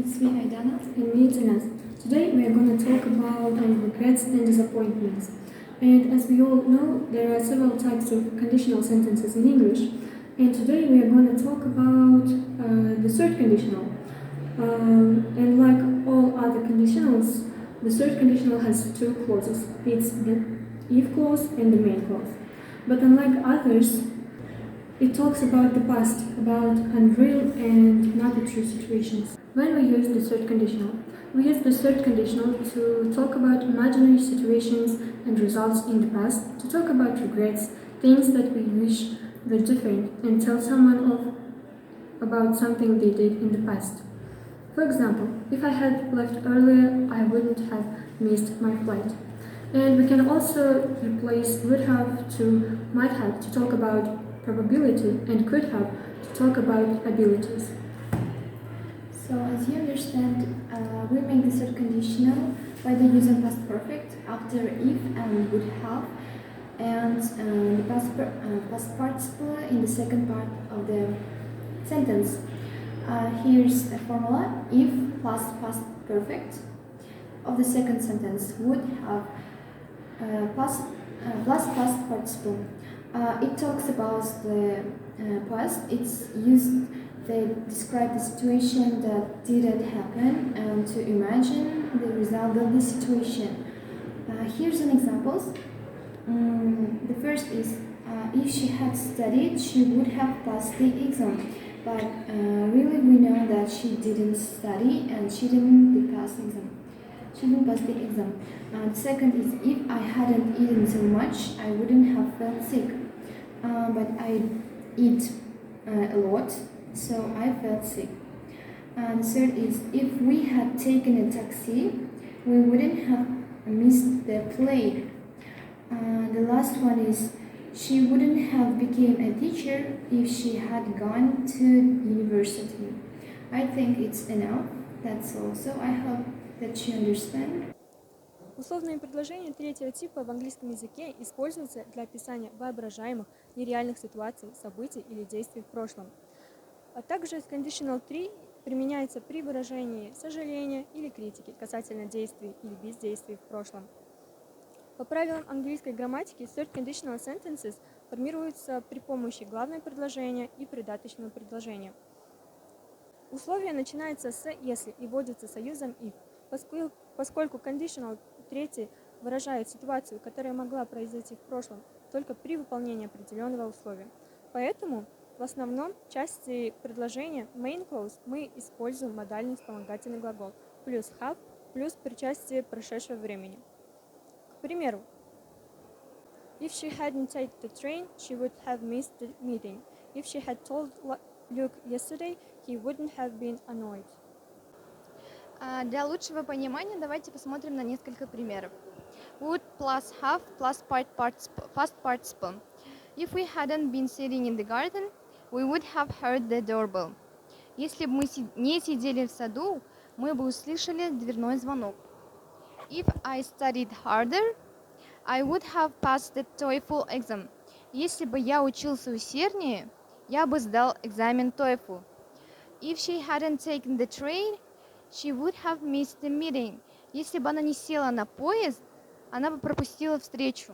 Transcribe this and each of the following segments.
It's me, Aidana. And me, Dilnaz. Today we are going to talk about regrets and disappointments. And as we all know, there are several types of conditional sentences in English. And today we are going to talk about the third conditional. And like all other conditionals, the third conditional has two clauses. It's the if clause and the main clause. But unlike others, it talks about the past, about unreal and not the true situations. When we use the third conditional, we use the third conditional to talk about imaginary situations and results in the past, to talk about regrets, things that we wish were different, and tell someone about something they did in the past. For example, if I had left earlier, I wouldn't have missed my flight. And we can also replace would have to might have to talk about probability and could have to talk about abilities. So as you understand, we make the third conditional by the using past perfect after if and would have, and the past participle in the second part of the sentence. Here's a formula: if plus past perfect of the second sentence would have plus past participle. It talks about the past. It's used to describe the situation that didn't happen and to imagine the result of the situation. Here's an examples. The first is if she had studied, she would have passed the exam. But really, we know that she didn't study and she didn't pass the exam. She didn't pass the exam. The second is if I hadn't eaten so much, I wouldn't have felt sick. But I eat a lot, so I felt sick. And the third is if we had taken a taxi, we wouldn't have missed the plane. The last one is she wouldn't have become a teacher if she had gone to university. I think it's enough. That's all. So I hope that you understand. Условные предложения третьего типа в английском языке используются для описания воображаемых, нереальных ситуаций, событий или действий в прошлом. А также Conditional 3 применяется при выражении сожаления или критики касательно действий или бездействий в прошлом. По правилам английской грамматики, third conditional sentences формируются при помощи главного предложения и придаточного предложения. Условие начинается с «если» и вводится союзом «if». Поскольку conditional 3 выражает ситуацию, которая могла произойти в прошлом только при выполнении определенного условия. Поэтому в основном в части предложения main clause мы используем модальный вспомогательный глагол плюс have плюс причастие прошедшего времени. К примеру, if she hadn't taken the train, she would have missed the meeting. If she had told Luke yesterday, he wouldn't have been annoyed. Для лучшего понимания давайте посмотрим на несколько примеров. Would plus have plus past participle. If we hadn't been sitting in the garden, we would have heard the doorbell. Если бы мы не сидели в саду, мы бы услышали дверной звонок. If I studied harder, I would have passed the TOEFL exam. Если бы я учился усерднее, я бы сдал экзамен TOEFL. If she hadn't taken the train, she would have missed the meeting. Если бы она не села на поезд, она бы пропустила встречу.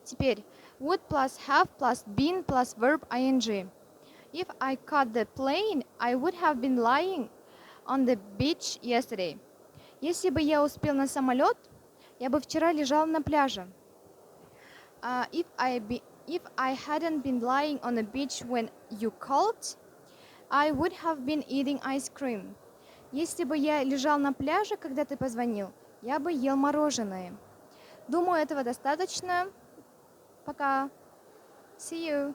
Теперь, would plus have plus been plus verb ing. If I caught the plane, I would have been lying on the beach yesterday. Если бы я успел на самолет, я бы вчера лежал на пляже. If I hadn't been lying on the beach when you called, I would have been eating ice cream. Если бы я лежал на пляже, когда ты позвонил, я бы ел мороженое. Думаю, этого достаточно. Пока. See you.